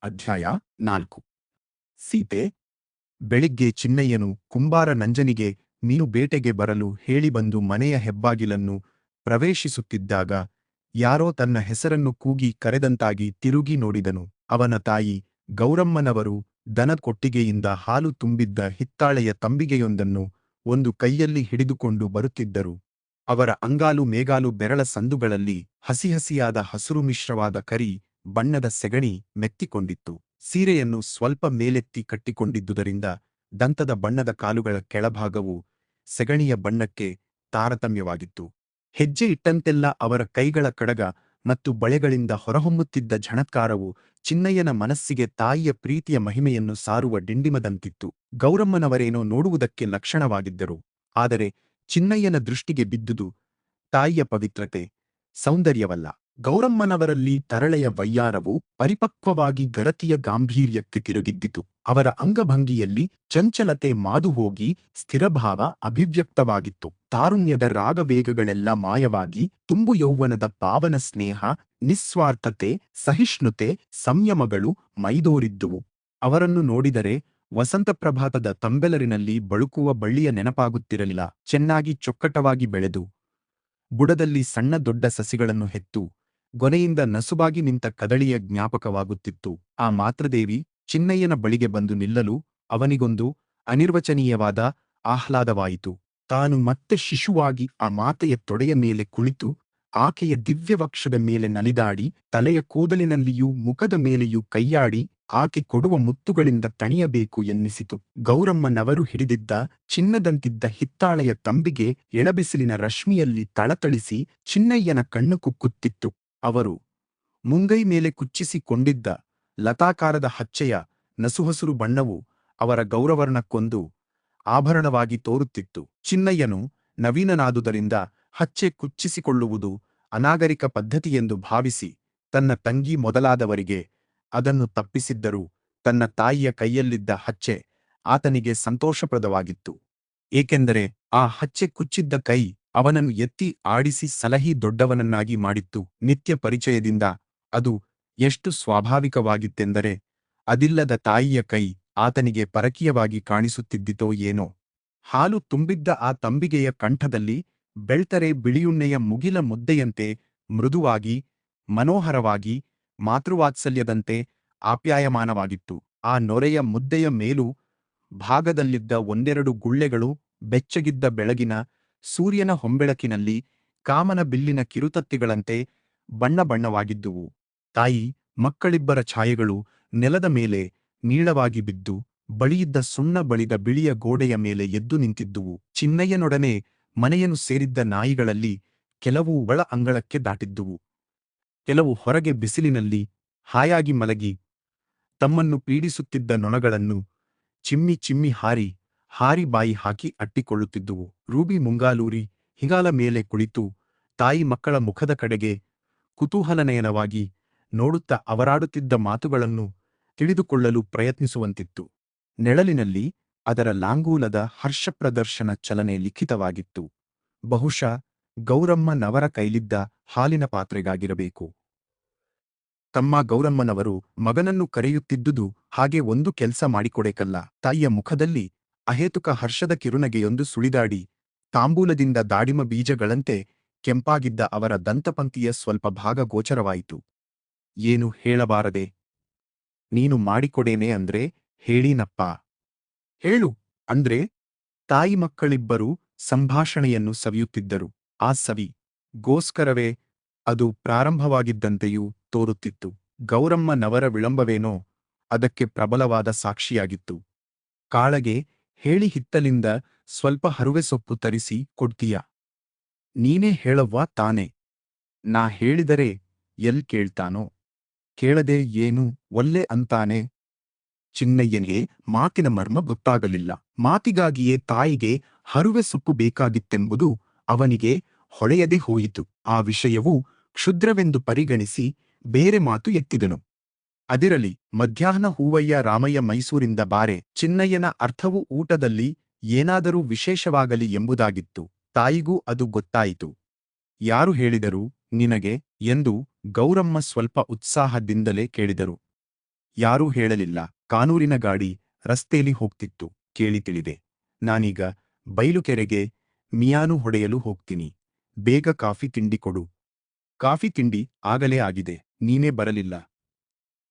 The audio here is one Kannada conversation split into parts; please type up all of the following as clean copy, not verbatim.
ಅಧ್ಯಾಯ 4. ಸೀತೆ. ಬೆಳಿಗ್ಗೆ ಚಿನ್ನಯ್ಯನು ಕುಂಬಾರ ನಂಜನಿಗೆ ಮೀನು ಬೇಟೆಗೆ ಬರಲು ಹೇಳಿ ಬಂದು ಮನೆಯ ಹೆಬ್ಬಾಗಿಲನ್ನು ಪ್ರವೇಶಿಸುತ್ತಿದ್ದಾಗ ಯಾರೋ ತನ್ನ ಹೆಸರನ್ನು ಕೂಗಿ ಕರೆದಂತಾಗಿ ತಿರುಗಿ ನೋಡಿದನು. ಅವನ ತಾಯಿ ಗೌರಮ್ಮನವರು ದನದ ಕೊಟ್ಟಿಗೆಯಿಂದ ಹಾಲು ತುಂಬಿದ್ದ ಹಿತ್ತಾಳೆಯ ತಂಬಿಗೆಯೊಂದನ್ನು ಒಂದು ಕೈಯಲ್ಲಿ ಹಿಡಿದುಕೊಂಡು ಬರುತ್ತಿದ್ದರು. ಅವರ ಅಂಗಾಲು ಮೇಗಾಲು ಬೆರಳ ಸಂದುಗಳಲ್ಲಿ ಹಸಿಹಸಿಯಾದ ಹಸುರು ಮಿಶ್ರವಾದ ಕರಿ ಬಣ್ಣದ ಸೆಗಣಿ ಮೆತ್ತಿಕೊಂಡಿತ್ತು. ಸೀರೆಯನ್ನು ಸ್ವಲ್ಪ ಮೇಲೆತ್ತಿ ಕಟ್ಟಿಕೊಂಡಿದ್ದುದರಿಂದ ದಂತದ ಬಣ್ಣದ ಕಾಲುಗಳ ಕೆಳಭಾಗವು ಸೆಗಣಿಯ ಬಣ್ಣಕ್ಕೆ ತಾರತಮ್ಯವಾಗಿತ್ತು. ಹೆಜ್ಜೆ ಇಟ್ಟಂತೆಲ್ಲ ಅವರ ಕೈಗಳ ಕಡಗ ಮತ್ತು ಬಳೆಗಳಿಂದ ಹೊರಹೊಮ್ಮುತ್ತಿದ್ದ ಝಣತ್ಕಾರವು ಚಿನ್ನಯ್ಯನ ಮನಸ್ಸಿಗೆ ತಾಯಿಯ ಪ್ರೀತಿಯ ಮಹಿಮೆಯನ್ನು ಸಾರುವ ಡಿಂಡಿಮದಂತಿತ್ತು. ಗೌರಮ್ಮನವರೇನೋ ನೋಡುವುದಕ್ಕೆ ಲಕ್ಷಣವಾಗಿದ್ದರು, ಆದರೆ ಚಿನ್ನಯ್ಯನ ದೃಷ್ಟಿಗೆ ಬಿದ್ದುದು ತಾಯಿಯ ಪವಿತ್ರತೆ, ಸೌಂದರ್ಯವಲ್ಲ. ಗೌರಮ್ಮನವರಲ್ಲಿ ತರಳೆಯ ವಯ್ಯಾರವು ಪರಿಪಕ್ವವಾಗಿ ಗರತಿಯ ಗಾಂಭೀರ್ಯಕ್ಕೆ ತಿರುಗಿದ್ದಿತು. ಅವರ ಅಂಗಭಂಗಿಯಲ್ಲಿ ಚಂಚಲತೆ ಮಾದುಹೋಗಿ ಸ್ಥಿರಭಾವ ಅಭಿವ್ಯಕ್ತವಾಗಿತ್ತು. ತಾರುಣ್ಯದ ರಾಗವೇಗಗಳೆಲ್ಲ ಮಾಯವಾಗಿ ತುಂಬು ಯೌವನದ ಪಾವನ ಸ್ನೇಹ, ನಿಸ್ವಾರ್ಥತೆ, ಸಹಿಷ್ಣುತೆ, ಸಂಯಮಗಳು ಮೈದೋರಿದ್ದುವು. ಅವರನ್ನು ನೋಡಿದರೆ ವಸಂತಪ್ರಭಾತದ ತಂಬೆಲರಿನಲ್ಲಿ ಬಳುಕುವ ಬಳ್ಳಿಯ ನೆನಪಾಗುತ್ತಿರಲಿಲ್ಲ. ಚೆನ್ನಾಗಿ ಚೊಕ್ಕಟವಾಗಿ ಬೆಳೆದು ಬುಡದಲ್ಲಿ ಸಣ್ಣ ದೊಡ್ಡ ಸಸಿಗಳನ್ನು ಹೆತ್ತು ಗೊನೆಯಿಂದ ನಸುವಾಗಿ ನಿಂತ ಕದಳಿಯ ಜ್ಞಾಪಕವಾಗುತ್ತಿತ್ತು. ಆ ಮಾತೃದೇವಿ ಚಿನ್ನಯ್ಯನ ಬಳಿಗೆ ಬಂದು ನಿಲ್ಲಲು ಅವನಿಗೊಂದು ಅನಿರ್ವಚನೀಯವಾದ ಆಹ್ಲಾದವಾಯಿತು. ತಾನು ಮತ್ತೆ ಶಿಶುವಾಗಿ ಆ ಮಾತೆಯ ತೊಡೆಯ ಮೇಲೆ ಕುಳಿತು ಆಕೆಯ ದಿವ್ಯವಕ್ಷದ ಮೇಲೆ ನಲಿದಾಡಿ ತಲೆಯ ಕೂದಲಿನಲ್ಲಿಯೂ ಮುಖದ ಮೇಲೆಯೂ ಕೈಯಾಡಿ ಆಕೆ ಕೊಡುವ ಮುತ್ತುಗಳಿಂದ ತಣಿಯಬೇಕು ಎನ್ನಿಸಿತು. ಗೌರಮ್ಮನವರು ಹಿಡಿದಿದ್ದ ಚಿನ್ನದಂತಿದ್ದ ಹಿತ್ತಾಳೆಯ ತಂಬಿಗೆ ಎಳಬಿಸಿಲಿನ ರಶ್ಮಿಯಲ್ಲಿ ತಳತಳಿಸಿ ಚಿನ್ನಯ್ಯನ ಕಣ್ಣು ಕುಕ್ಕುತ್ತಿತ್ತು. ಅವರು ಮುಂಗೈ ಮೇಲೆ ಕುಚ್ಚಿಸಿಕೊಂಡಿದ್ದ ಲತಾಕಾರದ ಹಚ್ಚೆಯ ನಸುಹಸುರು ಬಣ್ಣವು ಅವರ ಗೌರವರ್ಣಕ್ಕೊಂದು ಆಭರಣವಾಗಿ ತೋರುತ್ತಿತ್ತು. ಚಿನ್ನಯ್ಯನು ನವೀನನಾದುದರಿಂದ ಹಚ್ಚೆ ಕುಚ್ಚಿಸಿಕೊಳ್ಳುವುದು ಅನಾಗರಿಕ ಪದ್ಧತಿಯೆಂದು ಭಾವಿಸಿ ತನ್ನ ತಂಗಿ ಮೊದಲಾದವರಿಗೆ ಅದನ್ನು ತಪ್ಪಿಸಿದ್ದರೂ ತನ್ನ ತಾಯಿಯ ಕೈಯಲ್ಲಿದ್ದ ಹಚ್ಚೆ ಆತನಿಗೆ ಸಂತೋಷಪ್ರದವಾಗಿತ್ತು. ಏಕೆಂದರೆ ಆ ಹಚ್ಚೆ ಕುಚ್ಚಿದ್ದ ಕೈ ಅವನನ್ನು ಎತ್ತಿ ಆಡಿಸಿ ಸಲಹಿ ದೊಡ್ಡವನನ್ನಾಗಿ ಮಾಡಿತ್ತು. ನಿತ್ಯ ಪರಿಚಯದಿಂದ ಅದು ಎಷ್ಟು ಸ್ವಾಭಾವಿಕವಾಗಿತ್ತೆಂದರೆ ಅದಿಲ್ಲದ ತಾಯಿಯ ಕೈ ಆತನಿಗೆ ಪರಕೀಯವಾಗಿ ಕಾಣಿಸುತ್ತಿದ್ದಿತೋ ಏನೋ. ಹಾಲು ತುಂಬಿದ್ದ ಆ ತಂಬಿಗೆಯ ಕಂಠದಲ್ಲಿ ಬೆಳ್ತರೆ ಬಿಳಿಯುಣ್ಣೆಯ ಮುಗಿಲ ಮುದ್ದೆಯಂತೆ ಮೃದುವಾಗಿ, ಮನೋಹರವಾಗಿ, ಮಾತೃವಾತ್ಸಲ್ಯದಂತೆ ಆಪ್ಯಾಯಮಾನವಾಗಿತ್ತು. ಆ ನೊರೆಯ ಮುದ್ದೆಯ ಮೇಲೂ ಭಾಗದಲ್ಲಿದ್ದ ಒಂದೆರಡು ಗುಳ್ಳೆಗಳು ಬೆಚ್ಚಗಿದ್ದ ಬೆಳಗಿನ ಸೂರ್ಯನ ಹೊಂಬೆಳಕಿನಲ್ಲಿ ಕಾಮನ ಬಿಲ್ಲಿನ ಕಿರುತತ್ತಿಗಳಂತೆ ಬಣ್ಣವಾಗಿದ್ದುವು. ತಾಯಿ ಮಕ್ಕಳಿಬ್ಬರ ಛಾಯೆಗಳು ನೆಲದ ಮೇಲೆ ನೀಳವಾಗಿ ಬಿದ್ದು ಬಳಿಯಿದ್ದ ಸುಣ್ಣ ಬಳಿದ ಬಿಳಿಯ ಗೋಡೆಯ ಮೇಲೆ ಎದ್ದು ನಿಂತಿದ್ದುವು. ಚಿನ್ನಯ್ಯನೊಡನೆ ಮನೆಯನ್ನು ಸೇರಿದ್ದ ನಾಯಿಗಳಲ್ಲಿ ಕೆಲವು ಒಳ ಅಂಗಳಕ್ಕೆ ದಾಟಿದ್ದುವು. ಕೆಲವು ಹೊರಗೆ ಬಿಸಿಲಿನಲ್ಲಿ ಹಾಯಾಗಿ ಮಲಗಿ ತಮ್ಮನ್ನು ಪೀಡಿಸುತ್ತಿದ್ದ ನೊಣಗಳನ್ನು ಚಿಮ್ಮಿ ಚಿಮ್ಮಿ ಹಾರಿ ಬಾಯಿ ಹಾಕಿ ಅಟ್ಟಿಕೊಳ್ಳುತ್ತಿದ್ದುವು. ರೂಬಿ ಮುಂಗಾಲೂರಿ ಹಿಗಾಲ ಮೇಲೆ ಕುಳಿತು ತಾಯಿ ಮಕ್ಕಳ ಮುಖದ ಕಡೆಗೆ ಕುತೂಹಲನಯನವಾಗಿ ನೋಡುತ್ತಾ ಅವರಾಡುತ್ತಿದ್ದ ಮಾತುಗಳನ್ನು ತಿಳಿದುಕೊಳ್ಳಲು ಪ್ರಯತ್ನಿಸುವಂತಿತ್ತು. ನೆಳಲಿನಲ್ಲಿ ಅದರ ಲಾಂಗೂಲದ ಹರ್ಷಪ್ರದರ್ಶನ ಚಲನೆ ಲಿಖಿತವಾಗಿತ್ತು. ಬಹುಶಃ ಗೌರಮ್ಮನವರ ಕೈಲಿದ್ದ ಹಾಲಿನ ಪಾತ್ರೆಗಾಗಿರಬೇಕು. ತಮ್ಮ ಗೌರಮ್ಮನವರು ಮಗನನ್ನು ಕರೆಯುತ್ತಿದ್ದುದು ಹಾಗೆ ಒಂದು ಕೆಲ್ಸ ಮಾಡಿಕೊಡೇಕಲ್ಲ. ತಾಯಿಯ ಮುಖದಲ್ಲಿ ಅಹೇತುಕ ಹರ್ಷದ ಕಿರುನಗೆಯೊಂದು ಸುಳಿದಾಡಿ ತಾಂಬೂಲದಿಂದ ದಾಡಿಮ ಬೀಜಗಳಂತೆ ಕೆಂಪಾಗಿದ್ದ ಅವರ ದಂತಪಂಕ್ತಿಯ ಸ್ವಲ್ಪ ಭಾಗ ಗೋಚರವಾಯಿತು. ಏನು ಹೇಳಬಾರದೆ? ನೀನು ಮಾಡಿಕೊಡೇನೆ ಅಂದ್ರೆ ಹೇಳೀನಪ್ಪಾ. ಹೇಳು ಅಂದ್ರೆ? ತಾಯಿ ಮಕ್ಕಳಿಬ್ಬರೂ ಸಂಭಾಷಣೆಯನ್ನು ಸವಿಯುತ್ತಿದ್ದರು. ಆ ಸವಿ ಗೋಸ್ಕರವೇ ಅದು ಪ್ರಾರಂಭವಾಗಿದ್ದಂತೆಯೂ ತೋರುತ್ತಿತ್ತು. ಗೌರಮ್ಮನವರ ವಿಳಂಬವೇನೋ ಅದಕ್ಕೆ ಪ್ರಬಲವಾದ ಸಾಕ್ಷಿಯಾಗಿತ್ತು. ಕಾಳಗೆ, ಹೇಳಿ ಹಿತ್ತಲಿಂದ ಸ್ವಲ್ಪ ಹರುವೆ ಸೊಪ್ಪು ತರಿಸಿ ಕೊಡ್ತೀಯ? ನೀನೇ ಹೇಳವ್ವಾ ತಾನೆ. ನಾ ಹೇಳಿದರೆ ಎಲ್ ಕೇಳ್ತಾನೋ? ಕೇಳದೆ ಏನು ಒಲ್ಲೆ ಅಂತಾನೆ. ಚಿನ್ನಯ್ಯನಿಗೆ ಮಾತಿನ ಮರ್ಮ ಗೊತ್ತಾಗಲಿಲ್ಲ. ಮಾತಿಗಾಗಿಯೇ ತಾಯಿಗೆ ಹರುವೆ ಸೊಪ್ಪು ಬೇಕಾಗಿತ್ತೆಂಬುದು ಅವನಿಗೆ ಹೊಳೆಯದೆ ಹೋಯಿತು. ಆ ವಿಷಯವೂ ಕ್ಷುದ್ರವೆಂದು ಪರಿಗಣಿಸಿ ಬೇರೆ ಮಾತು ಎತ್ತಿದನು. ಅದಿರಲಿ, ಮಧ್ಯಾಹ್ನ ಹೂವಯ್ಯ ರಾಮಯ್ಯ ಮೈಸೂರಿಂದ ಬಾರೆ. ಚಿನ್ನಯ್ಯನ ಅರ್ಥವು ಊಟದಲ್ಲಿ ಏನಾದರೂ ವಿಶೇಷವಾಗಲಿ ಎಂಬುದಾಗಿತ್ತು. ತಾಯಿಗೂ ಅದು ಗೊತ್ತಾಯಿತು. ಯಾರು ಹೇಳಿದರು ನಿನಗೆ ಎಂದು ಗೌರಮ್ಮ ಸ್ವಲ್ಪ ಉತ್ಸಾಹದಿಂದಲೇ ಕೇಳಿದರು. ಯಾರೂ ಹೇಳಲಿಲ್ಲ. ಕಾನೂರಿನ ಗಾಡಿ ರಸ್ತೆಯಲ್ಲಿ ಹೋಗ್ತಿತ್ತು. ಕೇಳಿ ತಿಳಿದೆ. ನಾನೀಗ ಬೈಲುಕೆರೆಗೆ ಮಿಯಾನು ಹೊಡೆಯಲು ಹೋಗ್ತೀನಿ. ಬೇಗ ಕಾಫಿ ತಿಂಡಿ ಕೊಡು. ಕಾಫಿ ತಿಂಡಿ ಆಗಲೇ ಆಗಿದೆ. ನೀನೇ ಬರಲಿಲ್ಲ.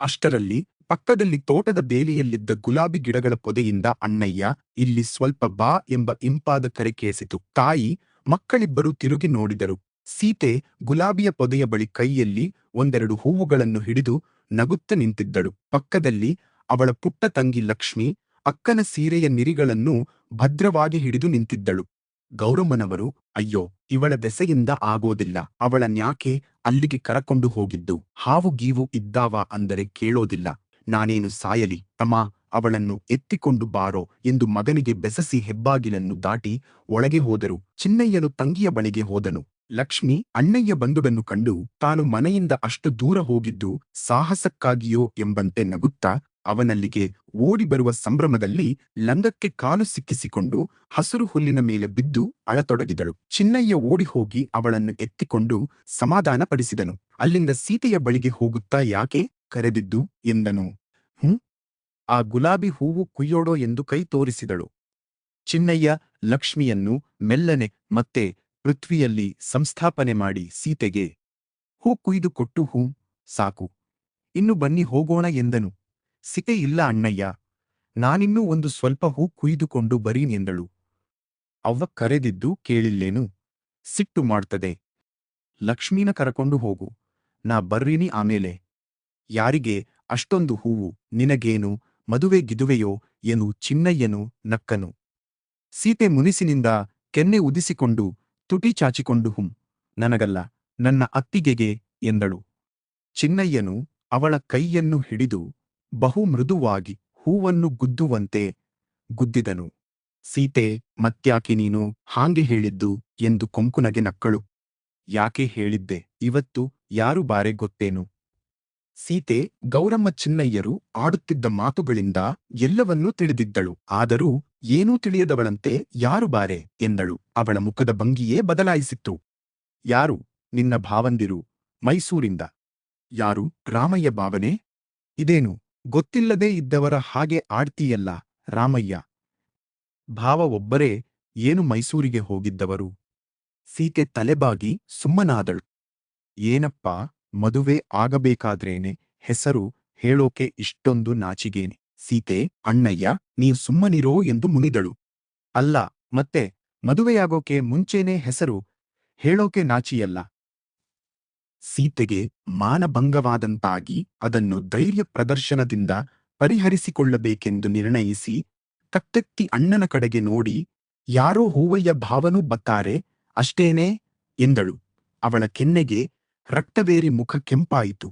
ಅಷ್ಟರಲ್ಲಿ ಪಕ್ಕದಲ್ಲಿ ತೋಟದ ಬೇಲಿಯಲ್ಲಿದ್ದ ಗುಲಾಬಿ ಗಿಡಗಳ ಪೊದೆಯಿಂದ ಅಣ್ಣಯ್ಯ, ಇಲ್ಲಿ ಸ್ವಲ್ಪ ಬಾ ಎಂಬ ಇಂಪಾದ ಕರೆ ಕೇಳಿಸಿತು. ತಾಯಿ ಮಕ್ಕಳಿಬ್ಬರೂ ತಿರುಗಿ ನೋಡಿದರು. ಸೀತೆ ಗುಲಾಬಿಯ ಪೊದೆಯ ಬಳಿ ಕೈಯಲ್ಲಿ ಒಂದೆರಡು ಹೂವುಗಳನ್ನು ಹಿಡಿದು ನಗುತ್ತ ನಿಂತಿದ್ದಳು. ಪಕ್ಕದಲ್ಲಿ ಅವಳ ಪುಟ್ಟ ತಂಗಿ ಲಕ್ಷ್ಮಿ ಅಕ್ಕನ ಸೀರೆಯ ನಿರಿಗಳನ್ನು ಭದ್ರವಾಗಿ ಹಿಡಿದು ನಿಂತಿದ್ದಳು. ಗೌರಮ್ಮನವರು, ಅಯ್ಯೋ, ಇವಳ ದೆಸೆಯಿಂದ ಆಗೋದಿಲ್ಲ. ಅವಳನ್ಯಾಕೆ ಅಲ್ಲಿಗೆ ಕರಕೊಂಡು ಹೋಗಿದ್ದು? ಹಾವು ಗೀವು ಇದ್ದಾವ ಅಂದರೆ ಕೇಳೋದಿಲ್ಲ. ನಾನೇನು ಸಾಯಲಿ? ಅಮ್ಮ, ಅವಳನ್ನು ಎತ್ತಿಕೊಂಡು ಬಾರೋ ಎಂದು ಮಗನಿಗೆ ಬೆಸಸಿ ಹೆಬ್ಬಾಗಿಲನ್ನು ದಾಟಿ ಒಳಗೆ ಹೋದರು. ಚಿನ್ನಯ್ಯನು ತಂಗಿಯ ಬಳಿಗೆ ಹೋದನು. ಲಕ್ಷ್ಮಿ ಅಣ್ಣಯ್ಯ ಬಂದುದನ್ನು ಕಂಡು ತಾನು ಮನೆಯಿಂದ ಅಷ್ಟು ದೂರ ಹೋಗಿದ್ದು ಸಾಹಸಕ್ಕಾಗಿಯೋ ಎಂಬಂತೆ ನಗುತ್ತಾ ಅವನಲ್ಲಿಗೆ ಓಡಿ ಬರುವ ಸಂಭ್ರಮದಲ್ಲಿ ಲಂಗಕ್ಕೆ ಕಾಲು ಸಿಕ್ಕಿಸಿಕೊಂಡು ಹಸುರು ಹುಲ್ಲಿನ ಮೇಲೆ ಬಿದ್ದು ಅಳತೊಡಗಿದಳು. ಚಿನ್ನಯ್ಯ ಓಡಿ ಹೋಗಿ ಅವಳನ್ನು ಎತ್ತಿಕೊಂಡು ಸಮಾಧಾನ ಪಡಿಸಿದನು. ಅಲ್ಲಿಂದ ಸೀತೆಯ ಬಳಿಗೆ ಹೋಗುತ್ತಾ ಯಾಕೆ ಕರೆದಿದ್ದು ಎಂದನು. ಆ ಗುಲಾಬಿ ಹೂವು ಕುಯ್ಯೋಡೋ ಎಂದು ಕೈ ತೋರಿಸಿದಳು. ಚಿನ್ನಯ್ಯ ಲಕ್ಷ್ಮಿಯನ್ನು ಮೆಲ್ಲನೆ ಮತ್ತೆ ಪೃಥ್ವಿಯಲ್ಲಿ ಸಂಸ್ಥಾಪನೆ ಮಾಡಿ ಸೀತೆಗೆ ಹೂ ಕುಯ್ದು ಕೊಟ್ಟು, ಹೂ ಸಾಕು, ಇನ್ನು ಬನ್ನಿ ಹೋಗೋಣ ಎಂದನು. ಸೀತೆ, ಇಲ್ಲ ಅಣ್ಣಯ್ಯ, ನಾನಿನ್ನೂ ಒಂದು ಸ್ವಲ್ಪ ಹೂ ಕುಯ್ದುಕೊಂಡು ಬರೀನೆಂದಳು. ಅವ್ವ ಕರೆದಿದ್ದು ಕೇಳಿಲ್ಲೇನು? ಸಿಟ್ಟು ಮಾಡ್ತದೆ. ಲಕ್ಷ್ಮೀನ ಕರಕೊಂಡು ಹೋಗು, ನಾ ಬರ್ರೀನಿ ಆಮೇಲೆ. ಯಾರಿಗೆ ಅಷ್ಟೊಂದು ಹೂವು? ನಿನಗೇನು ಮದುವೆ ಗಿದುವೆಯೋ ಎಂದು ಚಿನ್ನಯ್ಯನು ನಕ್ಕನು. ಸೀತೆ ಮುನಿಸಿನಿಂದ ಕೆನ್ನೆ ಉದಿಸಿಕೊಂಡು ತುಟಿ ಚಾಚಿಕೊಂಡು ನನಗಲ್ಲ, ನನ್ನ ಅತ್ತಿಗೆಗೆ ಎಂದಳು. ಚಿನ್ನಯ್ಯನು ಅವಳ ಕೈಯನ್ನು ಹಿಡಿದು ಬಹು ಮೃದುವಾಗಿ ಹೂವನ್ನು ಗುದ್ದುವಂತೆ ಗುದ್ದಿದನು. ಸೀತೆ, ಮತ್ಯಾಕೆ ನೀನು ಹಾಂಗೆ ಹೇಳಿದ್ದು ಎಂದು ಕೊಂಕುನಗೆ ನಕ್ಕಳು. ಯಾಕೆ ಹೇಳಿದ್ದೆ? ಇವತ್ತು ಯಾರು ಬಾರೆ ಗೊತ್ತೇನು? ಸೀತೆ ಗೌರಮ್ಮ ಚಿನ್ನಯ್ಯರು ಆಡುತ್ತಿದ್ದ ಮಾತುಗಳಿಂದ ಎಲ್ಲವನ್ನೂ ತಿಳಿದಿದ್ದಳು. ಆದರೂ ಏನೂ ತಿಳಿಯದವಳಂತೆ ಯಾರು ಬಾರೆ ಎಂದಳು. ಅವಳ ಮುಖದ ಭಂಗಿಯೇ ಬದಲಾಯಿಸಿತ್ತು. ಯಾರು? ನಿನ್ನ ಭಾವಂದಿರು ಮೈಸೂರಿಂದ. ಯಾರು? ರಾಮಯ್ಯ ಬಾವನೆ? ಇದೇನು ಗೊತ್ತಿಲ್ಲದೇ ಇದ್ದವರ ಹಾಗೆ ಆಡ್ತೀಯಲ್ಲ ರಾಮಯ್ಯ. ಭಾವ ಒಬ್ಬರೇ ಏನು ಮೈಸೂರಿಗೆ ಹೋಗಿದ್ದವರು? ಸೀತೆ ತಲೆಬಾಗಿ ಸುಮ್ಮನಾದಳು. ಏನಪ್ಪಾ, ಮದುವೆ ಆಗಬೇಕಾದ್ರೇನೆ ಹೆಸರು ಹೇಳೋಕೆ ಇಷ್ಟೊಂದು ನಾಚಿಗೇನೆ? ಸೀತೆ, ಅಣ್ಣಯ್ಯ, ನೀವ್ ಸುಮ್ಮನಿರೋ ಎಂದು ಮುನಿದಳು. ಅಲ್ಲ, ಮತ್ತೆ ಮದುವೆಯಾಗೋಕೆ ಮುಂಚೆನೇ ಹೆಸರು ಹೇಳೋಕೆ ನಾಚಿಯಲ್ಲ. ಸೀತೆಗೆ ಮಾನಭಂಗವಾದಂತಾಗಿ ಅದನ್ನು ಧೈರ್ಯ ಪ್ರದರ್ಶನದಿಂದ ಪರಿಹರಿಸಿಕೊಳ್ಳಬೇಕೆಂದು ನಿರ್ಣಯಿಸಿ ಕತ್ತೆತ್ತಿ ಅಣ್ಣನ ಕಡೆಗೆ ನೋಡಿ, ಯಾರೋ ಹೂವಯ್ಯ ಭಾವನೂ ಬತ್ತಾರೆ ಅಷ್ಟೇನೇ ಎಂದಳು. ಅವಳ ಕೆನ್ನೆಗೆ ರಕ್ತವೇರಿ ಮುಖ ಕೆಂಪಾಯಿತು.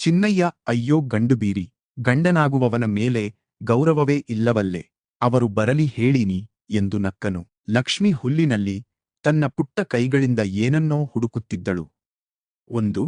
ಚಿನ್ನಯ್ಯ, ಅಯ್ಯೋ ಗಂಡುಬೀರಿ, ಗಂಡನಾಗುವವನ ಮೇಲೆ ಗೌರವವೇ ಇಲ್ಲವಲ್ಲೇ, ಅವರು ಬರಲಿ ಹೇಳಿನಿ ಎಂದು ನಕ್ಕನು. ಲಕ್ಷ್ಮಿ ಹುಲ್ಲಿನಲ್ಲಿ ತನ್ನ ಪುಟ್ಟ ಕೈಗಳಿಂದ ಏನನ್ನೋ ಹುಡುಕುತ್ತಿದ್ದಳು. ಒಂದು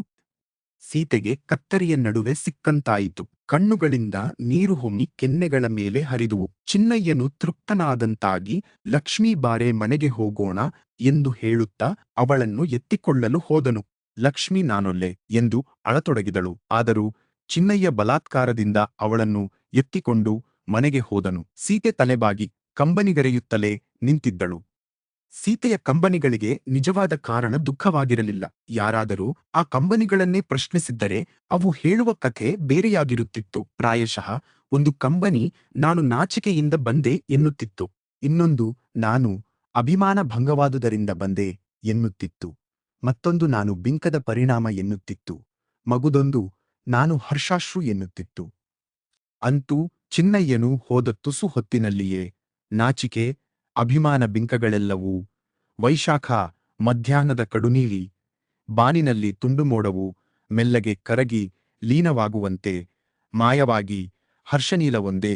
ಸೀತೆಗೆ ಕತ್ತರಿಯ ನಡುವೆ ಸಿಕ್ಕಂತಾಯಿತು. ಕಣ್ಣುಗಳಿಂದ ನೀರು ಹೊಮ್ಮಿ ಕೆನ್ನೆಗಳ ಮೇಲೆ ಹರಿದುವು. ಚಿನ್ನಯ್ಯನು ತೃಪ್ತನಾದಂತಾಗಿ, ಲಕ್ಷ್ಮೀ ಬಾರೆ ಮನೆಗೆ ಹೋಗೋಣ ಎಂದು ಹೇಳುತ್ತಾ ಅವಳನ್ನು ಎತ್ತಿಕೊಳ್ಳಲು ಹೋದನು. ಲಕ್ಷ್ಮಿ ನಾನೊಲ್ಲೆ ಎಂದು ಅಳತೊಡಗಿದಳು. ಆದರೂ ಚಿನ್ನಯ್ಯ ಬಲಾತ್ಕಾರದಿಂದ ಅವಳನ್ನು ಎತ್ತಿಕೊಂಡು ಮನೆಗೆ ಹೋದನು. ಸೀತೆ ತಲೆಬಾಗಿ ಕಂಬನಿಗರೆಯುತ್ತಲೇ ನಿಂತಿದ್ದಳು. ಸೀತೆಯ ಕಂಬನಿಗಳಿಗೆ ನಿಜವಾದ ಕಾರಣ ದುಃಖವಾಗಿರಲಿಲ್ಲ. ಯಾರಾದರೂ ಆ ಕಂಬನಿಗಳನ್ನೇ ಪ್ರಶ್ನಿಸಿದ್ದರೆ ಅವು ಹೇಳುವ ಕಥೆ ಬೇರೆಯಾಗಿರುತ್ತಿತ್ತು. ಪ್ರಾಯಶಃ ಒಂದು ಕಂಬನಿ ನಾನು ನಾಚಿಕೆಯಿಂದ ಬಂದೆ ಎನ್ನುತ್ತಿತ್ತು. ಇನ್ನೊಂದು ನಾನು ಅಭಿಮಾನ ಭಂಗವಾದುದರಿಂದ ಬಂದೆ ಎನ್ನುತ್ತಿತ್ತು. ಮತ್ತೊಂದು ನಾನು ಬಿಂಕದ ಪರಿಣಾಮ ಎನ್ನುತ್ತಿತ್ತು. ಮಗುದೊಂದು ನಾನು ಹರ್ಷಾಶ್ರು ಎನ್ನುತ್ತಿತ್ತು. ಅಂತೂ ಚಿನ್ನಯ್ಯನು ಹೋದ ತುಸು ಹೊತ್ತಿನಲ್ಲಿಯೇ ನಾಚಿಕೆ, ಅಭಿಮಾನ ಬಿಂಕಗಳೆಲ್ಲವೂ ವೈಶಾಖ ಮಧ್ಯಾಹ್ನದ ಕಡುನೀಲಿ ಬಾನಿನಲ್ಲಿ ತುಂಡುಮೋಡವು ಮೆಲ್ಲಗೆ ಕರಗಿ ಲೀನವಾಗುವಂತೆ ಮಾಯವಾಗಿ ಹರ್ಷನೀಲವೊಂದೇ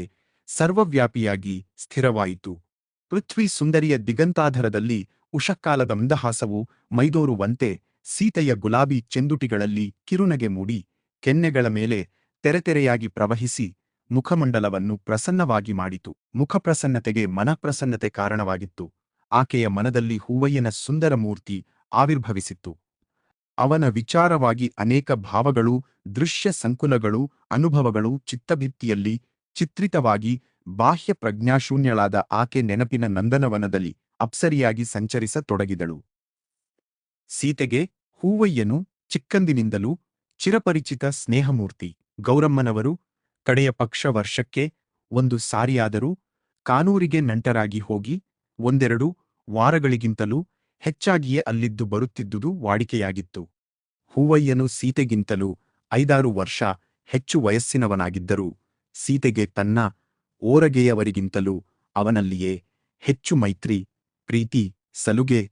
ಸರ್ವವ್ಯಾಪಿಯಾಗಿ ಸ್ಥಿರವಾಯಿತು. ಪೃಥ್ವಿ ಸುಂದರಿಯ ದಿಗಂತಾಧರದಲ್ಲಿ ಉಷಕ್ಕಾಲದ ಮಂದಹಾಸವು ಮೈದೋರುವಂತೆ ಸೀತೆಯ ಗುಲಾಬಿ ಚೆಂದುಟಿಗಳಲ್ಲಿ ಕಿರುನಗೆ ಮೂಡಿ ಕೆನ್ನೆಗಳ ಮೇಲೆ ತೆರೆತೆರೆಯಾಗಿ ಪ್ರವಹಿಸಿ ಮುಖಮಂಡಲವನ್ನು ಪ್ರಸನ್ನವಾಗಿ ಮಾಡಿತು. ಮುಖಪ್ರಸನ್ನತೆಗೆ ಮನಪ್ರಸನ್ನತೆ ಕಾರಣವಾಗಿತ್ತು. ಆಕೆಯ ಮನದಲ್ಲಿ ಹೂವಯ್ಯನ ಸುಂದರ ಮೂರ್ತಿ ಆವಿರ್ಭವಿಸಿತ್ತು. ಅವನ ವಿಚಾರವಾಗಿ ಅನೇಕ ಭಾವಗಳು, ದೃಶ್ಯ ಸಂಕುಲಗಳು, ಅನುಭವಗಳು ಚಿತ್ತಭಿತ್ತಿಯಲ್ಲಿ ಚಿತ್ರಿತವಾಗಿ ಬಾಹ್ಯ ಪ್ರಜ್ಞಾಶೂನ್ಯಳಾದ ಆಕೆ ನೆನಪಿನ ನಂದನವನದಲ್ಲಿ ಅಪ್ಸರಿಯಾಗಿ ಸಂಚರಿಸತೊಡಗಿದಳು. ಸೀತೆಗೆ ಹೂವಯ್ಯನು ಚಿಕ್ಕಂದಿನಿಂದಲೂ ಚಿರಪರಿಚಿತ ಸ್ನೇಹಮೂರ್ತಿ. ಗೌರಮ್ಮನವರು ಕಡೆಯ ಪಕ್ಷ ವರ್ಷಕ್ಕೆ ಒಂದು ಸಾರಿಯಾದರೂ ಕಾನೂರಿಗೆ ನಂಟರಾಗಿ ಹೋಗಿ ಒಂದೆರಡು ವಾರಗಳಿಗಿಂತಲೂ ಹೆಚ್ಚಾಗಿಯೇ ಅಲ್ಲಿದ್ದು ಬರುತ್ತಿದ್ದುದು ವಾಡಿಕೆಯಾಗಿತ್ತು. ಹೂವಯ್ಯನು ಸೀತೆಗಿಂತಲೂ 5-6 ವರ್ಷ ಹೆಚ್ಚು ವಯಸ್ಸಿನವನಾಗಿದ್ದರೂ ಸೀತೆಗೆ ತನ್ನ ಓರಗೆಯವರಿಗಿಂತಲೂ ಅವನಲ್ಲಿಯೇ ಹೆಚ್ಚು ಮೈತ್ರಿ, ಪ್ರೀತಿ, ಸಲುಗೆ.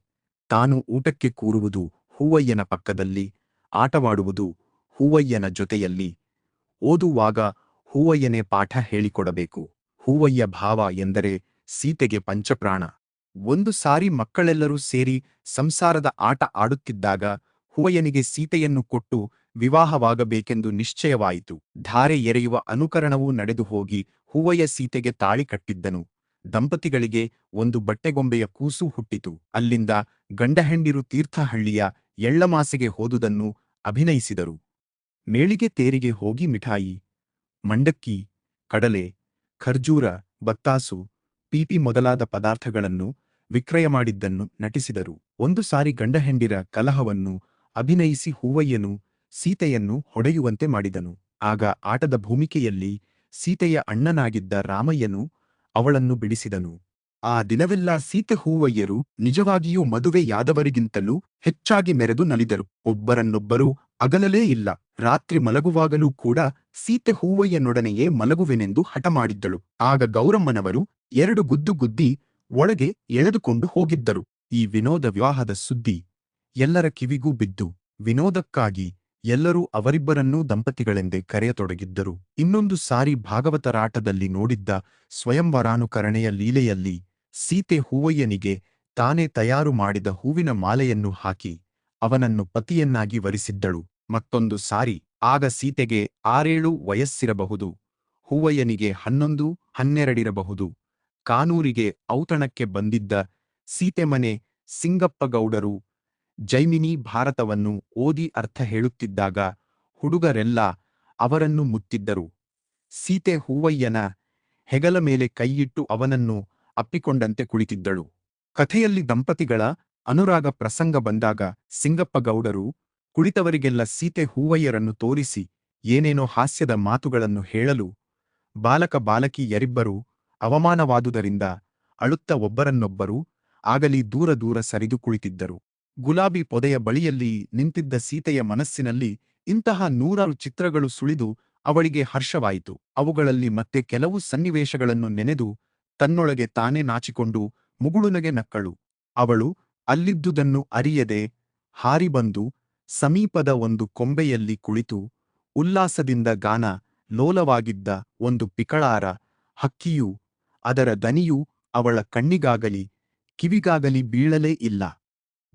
ತಾನು ಊಟಕ್ಕೆ ಕೂರುವುದು ಹೂವಯ್ಯನ ಪಕ್ಕದಲ್ಲಿ, ಆಟವಾಡುವುದು ಹೂವಯ್ಯನ ಜೊತೆಯಲ್ಲಿ, ಓದುವಾಗ ಹೂವಯ್ಯನೇ ಪಾಠ ಹೇಳಿಕೊಡಬೇಕು. ಹೂವಯ್ಯ ಭಾವ ಎಂದರೆ ಸೀತೆಗೆ ಪಂಚಪ್ರಾಣ. ಒಂದು ಸಾರಿ ಮಕ್ಕಳೆಲ್ಲರೂ ಸೇರಿ ಸಂಸಾರದ ಆಟ ಆಡುತ್ತಿದ್ದಾಗ ಹೂವಯ್ಯನಿಗೆ ಸೀತೆಯನ್ನು ಕೊಟ್ಟು ವಿವಾಹವಾಗಬೇಕೆಂದು ನಿಶ್ಚಯವಾಯಿತು. ಧಾರೆ ಎರೆಯುವ ಅನುಕರಣವೂ ನಡೆದು ಹೋಗಿ ಹೂವಯ್ಯ ಸೀತೆಗೆ ತಾಳಿ ಕಟ್ಟಿದ್ದನು. ದಂಪತಿಗಳಿಗೆ ಒಂದು ಬಟ್ಟೆಗೊಂಬೆಯ ಕೂಸು ಹುಟ್ಟಿತು. ಅಲ್ಲಿಂದ ಗಂಡಹೆಂಡಿರು ತೀರ್ಥಹಳ್ಳಿಯ ಎಳ್ಳಮಾಸೆಗೆ ಹೋದುದನ್ನು ಅಭಿನಯಿಸಿದರು. ಮೇಳಿಗೆ ತೇರಿಗೆ ಹೋಗಿ ಮಿಠಾಯಿ, ಮಂಡಕ್ಕಿ, ಕಡಲೆ, ಖರ್ಜೂರ, ಬತ್ತಾಸು, ಪೀಪಿ ಮೊದಲಾದ ಪದಾರ್ಥಗಳನ್ನು ವಿಕ್ರಯ ಮಾಡಿದ್ದನ್ನು ನಟಿಸಿದರು. ಒಂದು ಸಾರಿ ಗಂಡಹೆಂಡಿರ ಕಲಹವನ್ನು ಅಭಿನಯಿಸಿ ಹೂವಯ್ಯನು ಸೀತೆಯನ್ನು ಹೊಡೆಯುವಂತೆ ಮಾಡಿದನು. ಆಗ ಆಟದ ಭೂಮಿಕೆಯಲ್ಲಿ ಸೀತೆಯ ಅಣ್ಣನಾಗಿದ್ದ ರಾಮಯ್ಯನು ಅವಳನ್ನು ಬಿಡಿಸಿದನು. ಆ ದಿನವೆಲ್ಲ ಸೀತೆ ಹೂವಯ್ಯರು ನಿಜವಾಗಿಯೂ ಮದುವೆಯಾದವರಿಗಿಂತಲೂ ಹೆಚ್ಚಾಗಿ ಮೆರೆದು ನಲಿದರು. ಒಬ್ಬರನ್ನೊಬ್ಬರು ಅಗಲಲೇ ಇಲ್ಲ. ರಾತ್ರಿ ಮಲಗುವಾಗಲೂ ಕೂಡ ಸೀತೆ ಹೂವಯ್ಯನೊಡನೆಯೇ ಮಲಗುವೆನೆಂದು ಹಠ ಮಾಡಿದ್ದಳು. ಆಗ ಗೌರಮ್ಮನವರು 2 ಗುದ್ದು ಗುದ್ದಿ ಒಳಗೆ ಎಳೆದುಕೊಂಡು ಹೋಗಿದ್ದರು. ಈ ವಿನೋದ ವಿವಾಹದ ಸುದ್ದಿ ಎಲ್ಲರ ಕಿವಿಗೂ ಬಿದ್ದು ವಿನೋದಕ್ಕಾಗಿ ಎಲ್ಲರೂ ಅವರಿಬ್ಬರನ್ನೂ ದಂಪತಿಗಳೆಂದೇ ಕರೆಯತೊಡಗಿದ್ದರು. ಇನ್ನೊಂದು ಸಾರಿ ಭಾಗವತರಾಟದಲ್ಲಿ ನೋಡಿದ್ದ ಸ್ವಯಂವರಾನುಕರಣೆಯ ಲೀಲೆಯಲ್ಲಿ ಸೀತೆ ಹೂವಯ್ಯನಿಗೆ ತಾನೇ ತಯಾರು ಮಾಡಿದ ಹೂವಿನ ಮಾಲೆಯನ್ನು ಹಾಕಿ ಅವನನ್ನು ಪತಿಯನ್ನಾಗಿ ವರಿಸಿದ್ದಳು. ಮತ್ತೊಂದು ಸಾರಿ ಆಗ ಸೀತೆಗೆ 6-7 ವಯಸ್ಸಿರಬಹುದು, ಹೂವಯ್ಯನಿಗೆ 11-12 ಕಾನೂರಿಗೆ ಔತಣಕ್ಕೆ ಬಂದಿದ್ದ ಸೀತೆ ಮನೆ ಸಿಂಗಪ್ಪಗೌಡರು ಜೈಮಿನಿ ಭಾರತವನ್ನು ಓದಿ ಅರ್ಥ ಹೇಳುತ್ತಿದ್ದಾಗ ಹುಡುಗರೆಲ್ಲ ಅವರನ್ನು ಮುತ್ತಿದ್ದರು. ಸೀತೆ ಹೂವಯ್ಯನ ಹೆಗಲ ಮೇಲೆ ಕೈಯಿಟ್ಟು ಅವನನ್ನು ಅಪ್ಪಿಕೊಂಡಂತೆ ಕುಳಿತಿದ್ದಳು. ಕಥೆಯಲ್ಲಿ ದಂಪತಿಗಳ ಅನುರಾಗ ಪ್ರಸಂಗ ಬಂದಾಗ ಸಿಂಗಪ್ಪಗೌಡರು ಕುಳಿತವರಿಗೆಲ್ಲ ಸೀತೆ ಹೂವಯ್ಯರನ್ನು ತೋರಿಸಿ ಏನೇನೋ ಹಾಸ್ಯದ ಮಾತುಗಳನ್ನು ಹೇಳಲು ಬಾಲಕ ಬಾಲಕಿಯರಿಬ್ಬರೂ ಅವಮಾನವಾದುದರಿಂದ ಅಳುತ್ತ ಒಬ್ಬರನ್ನೊಬ್ಬರು ಆಗಲಿ ದೂರ ದೂರ ಸರಿದು ಕುಳಿತಿದ್ದರು. ಗುಲಾಬಿ ಪೊದೆಯ ಬಳಿಯಲ್ಲಿ ನಿಂತಿದ್ದ ಸೀತೆಯ ಮನಸ್ಸಿನಲ್ಲಿ ಇಂತಹ 100 ಚಿತ್ರಗಳು ಸುಳಿದು ಅವಳಿಗೆ ಹರ್ಷವಾಯಿತು. ಅವುಗಳಲ್ಲಿ ಮತ್ತೆ ಕೆಲವು ಸನ್ನಿವೇಶಗಳನ್ನು ನೆನೆದು ತನ್ನೊಳಗೆ ತಾನೇ ನಾಚಿಕೊಂಡು ಮುಗುಳುನಗೆ ನಕ್ಕಳು. ಅವಳು ಅಲ್ಲಿದ್ದುದನ್ನು ಅರಿಯದೆ ಹಾರಿ ಬಂದು ಸಮೀಪದ ಒಂದು ಕೊಂಬೆಯಲ್ಲಿ ಕುಳಿತು ಉಲ್ಲಾಸದಿಂದ ಗಾನ ಲೋಲವಾಗಿದ್ದ ಒಂದು ಪಿಕಳಾರ ಹಕ್ಕಿಯೂ ಅದರ ದನಿಯೂ ಅವಳ ಕಣ್ಣಿಗಾಗಲಿ ಕಿವಿಗಾಗಲಿ ಬೀಳಲೇ ಇಲ್ಲ.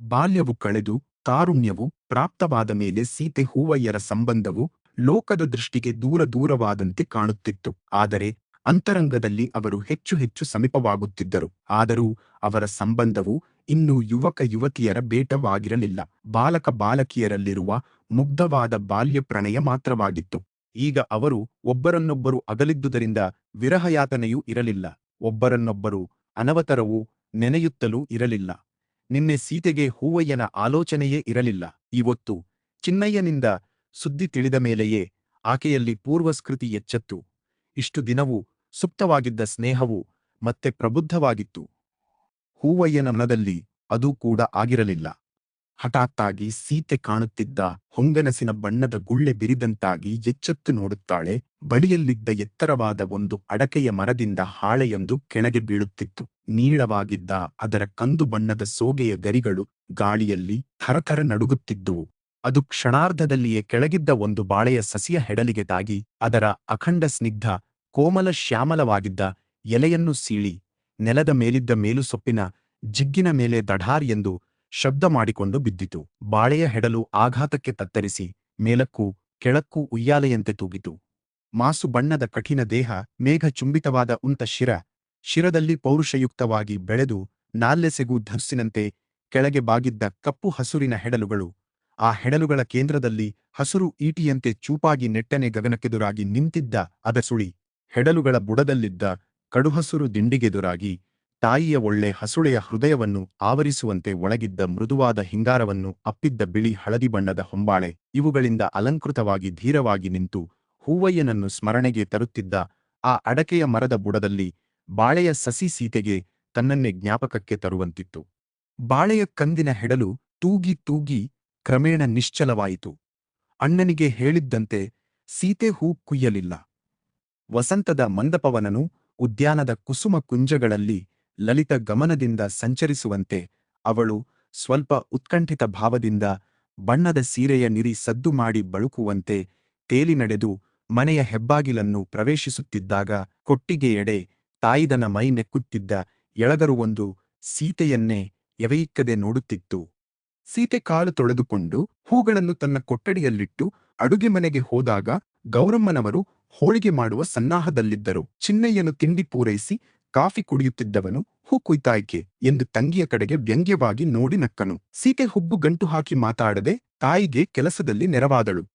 ಬಾಲ್ಯವು ಕಳೆದು ತಾರುಣ್ಯವು ಪ್ರಾಪ್ತವಾದ ಮೇಲೆ ಸೀತೆ ಹೂವಯ್ಯರ ಸಂಬಂಧವು ಲೋಕದ ದೃಷ್ಟಿಗೆ ದೂರ ದೂರವಾದಂತೆ ಕಾಣುತ್ತಿತ್ತು. ಆದರೆ ಅಂತರಂಗದಲ್ಲಿ ಅವರು ಹೆಚ್ಚು ಹೆಚ್ಚು ಸಮೀಪವಾಗುತ್ತಿದ್ದರು. ಆದರೂ ಅವರ ಸಂಬಂಧವು ಇನ್ನೂ ಯುವಕ ಯುವತಿಯರ ಬೇಟವಾಗಿರಲಿಲ್ಲ. ಬಾಲಕ ಬಾಲಕಿಯರಲ್ಲಿರುವ ಮುಗ್ಧವಾದ ಬಾಲ್ಯ ಪ್ರಣಯ ಮಾತ್ರವಾಗಿತ್ತು. ಈಗ ಅವರು ಒಬ್ಬರನ್ನೊಬ್ಬರು ಅಗಲಿದ್ದುದರಿಂದ ವಿರಹಯಾತನೆಯೂ ಇರಲಿಲ್ಲ. ಒಬ್ಬರನ್ನೊಬ್ಬರು ಅನವತರವೂ ನೆನೆಯುತ್ತಲೂ ಇರಲಿಲ್ಲ. ನಿನ್ನೆ ಸೀತೆಗೆ ಹೂವಯ್ಯನ ಆಲೋಚನೆಯೇ ಇರಲಿಲ್ಲ. ಇವತ್ತು ಚಿನ್ನಯ್ಯನಿಂದ ಸುದ್ದಿ ತಿಳಿದ ಮೇಲೆಯೇ ಆಕೆಯಲ್ಲಿ ಪೂರ್ವಸ್ಕೃತಿ ಎಚ್ಚೆತ್ತು. ಇಷ್ಟು ದಿನವೂ ಸುಪ್ತವಾಗಿದ್ದ ಸ್ನೇಹವು ಮತ್ತೆ ಪ್ರಬುದ್ಧವಾಗಿತ್ತು. ಹೂವಯ್ಯನ ಮನದಲ್ಲಿ ಅದೂ ಕೂಡ ಆಗಿರಲಿಲ್ಲ. ಹಠಾತ್ತಾಗಿ ಸೀತೆ ಕಾಣುತ್ತಿದ್ದ ಹೊಂಗನಸಿನ ಬಣ್ಣದ ಗುಳ್ಳೆ ಬಿರಿದಂತಾಗಿ ಎಚ್ಚೆತ್ತು ನೋಡುತ್ತಾಳೆ. ಬಳಿಯಲ್ಲಿದ್ದ ಎತ್ತರವಾದ ಒಂದು ಅಡಕೆಯ ಮರದಿಂದ ಹಾಳೆಯೊಂದು ಕೆಳಗೆ ಬೀಳುತ್ತಿತ್ತು. ನೀಳವಾಗಿದ್ದ ಅದರ ಕಂದು ಬಣ್ಣದ ಸೋಗೆಯ ಗರಿಗಳು ಗಾಳಿಯಲ್ಲಿ ಥರಥರ ನಡುಗುತ್ತಿದ್ದುವು. ಅದು ಕ್ಷಣಾರ್ಧದಲ್ಲಿಯೇ ಕೆಳಗಿದ್ದ ಒಂದು ಬಾಳೆಯ ಸಸಿಯ ಹೆಡಲಿಗೆ ತಾಗಿ ಅದರ ಅಖಂಡ ಸ್ನಿಗ್ಧ ಕೋಮಲ ಶ್ಯಾಮಲವಾಗಿದ್ದ ಎಲೆಯನ್ನು ಸೀಳಿ ನೆಲದ ಮೇಲಿದ್ದ ಮೇಲುಸೊಪ್ಪಿನ ಜಿಗ್ಗಿನ ಮೇಲೆ ದಢಾರ್ ಎಂದು ಶಬ್ದ ಮಾಡಿಕೊಂಡು ಬಿದ್ದಿತು. ಬಾಳೆಯ ಹೆಡಲು ಆಘಾತಕ್ಕೆ ತತ್ತರಿಸಿ ಮೇಲಕ್ಕೂ ಕೆಳಕ್ಕೂ ಉಯ್ಯಾಲೆಯಂತೆ ತೂಗಿತು. ಮಾಸು ಬಣ್ಣದ ಕಠಿಣ ದೇಹ, ಮೇಘ ಚುಂಬಿತವಾದ ಉಂಟ ಶಿರದಲ್ಲಿ ಪೌರುಷಯುಕ್ತವಾಗಿ ಬೆಳೆದು ನಾಲ್ಲೆಸೆಗೂ ಧನುಸ್ಸಿನಂತೆ ಕೆಳಗೆ ಬಾಗಿದ್ದ ಕಪ್ಪು ಹಸುರಿನ ಹೆಡಲುಗಳು ಆ ಹೆಡಲುಗಳ ಕೇಂದ್ರದಲ್ಲಿ ಹಸುರು ಈಟಿಯಂತೆ ಚೂಪಾಗಿ ನೆಟ್ಟನೆ ಗಗನಕ್ಕೆದುರಾಗಿ ನಿಂತಿದ್ದ ಅದಸುಳಿ ಹೆಡಲುಗಳ ಬುಡದಲ್ಲಿದ್ದ ಕಡುಹಸುರು ದಿಂಡಿಗೆದುರಾಗಿ ತಾಯಿಯ ಒಳ್ಳೆ ಹಸುಳೆಯ ಹೃದಯವನ್ನು ಆವರಿಸುವಂತೆ ಒಳಗಿದ್ದ ಮೃದುವಾದ ಹಿಂಗಾರವನ್ನು ಅಪ್ಪಿದ್ದ ಬಿಳಿ ಹಳದಿ ಬಣ್ಣದ ಹೊಂಬಾಳೆ ಇವುಗಳಿಂದ ಅಲಂಕೃತವಾಗಿ ಧೀರವಾಗಿ ನಿಂತು ಹೂವಯ್ಯನನ್ನು ಸ್ಮರಣೆಗೆ ತರುತ್ತಿದ್ದ ಆ ಅಡಕೆಯ ಮರದ ಬುಡದಲ್ಲಿ ಬಾಳೆಯ ಸಸಿ ಸೀತೆಗೆ ತನ್ನನ್ನೇ ಜ್ಞಾಪಕಕ್ಕೆ ತರುವಂತಿತ್ತು. ಬಾಳೆಯ ಕಂದಿನ ಹೆಡಲು ತೂಗಿ ತೂಗಿ ಕ್ರಮೇಣ ನಿಶ್ಚಲವಾಯಿತು. ಅಣ್ಣನಿಗೆ ಹೇಳಿದ್ದಂತೆ ಸೀತೆ ಹೂ ಕುಯ್ಯಲಿಲ್ಲ. ವಸಂತದ ಮಂದಪವನನು ಉದ್ಯಾನದ ಕುಸುಮ ಕುಂಜಗಳಲ್ಲಿ ಲಲಿತ ಗಮನದಿಂದ ಸಂಚರಿಸುವಂತೆ ಅವಳು ಸ್ವಲ್ಪ ಉತ್ಕಂಠಿತ ಭಾವದಿಂದ ಬಣ್ಣದ ಸೀರೆಯ ನಿರಿ ಸದ್ದು ಮಾಡಿ ಬಳುಕುವಂತೆ ತೇಲಿ ನಡೆದು ಮನೆಯ ಹೆಬ್ಬಾಗಿಲನ್ನು ಪ್ರವೇಶಿಸುತ್ತಿದ್ದಾಗ ಕೊಟ್ಟಿಗೆಯೆಡೆ ತಾಯಿದನ ಮೈ ನೆಕ್ಕುತ್ತಿದ್ದ ಎಳಗರುವೊಂದು ಸೀತೆಯನ್ನೇ ಎವೆಯಿಕ್ಕದೆ ನೋಡುತ್ತಿತ್ತು. ಸೀತೆ ಕಾಲು ತೊಳೆದುಕೊಂಡು ಹೂಗಳನ್ನು ತನ್ನ ಕೊಠಡಿಯಲ್ಲಿಟ್ಟು ಅಡುಗೆ ಮನೆಗೆ ಹೋದಾಗ ಗೌರಮ್ಮನವರು ಹೋಳಿಗೆ ಮಾಡುವ ಸನ್ನಾಹದಲ್ಲಿದ್ದರು. ಚಿನ್ನಯ್ಯನು ತಿಂಡಿ ಪೂರೈಸಿ ಕಾಫಿ ಕುಡಿಯುತ್ತಿದ್ದವನು ಹೂ ಕುಯ್ತಾಯ್ಕೆ ಎಂದು ತಂಗಿಯ ಕಡೆಗೆ ವ್ಯಂಗ್ಯವಾಗಿ ನೋಡಿ ನಕ್ಕನು. ಸೀತೆ ಹುಬ್ಬು ಗಂಟು ಹಾಕಿ ಮಾತಾಡದೆ ತಾಯಿಗೆ ಕೆಲಸದಲ್ಲಿ ನೆರವಾದಳು.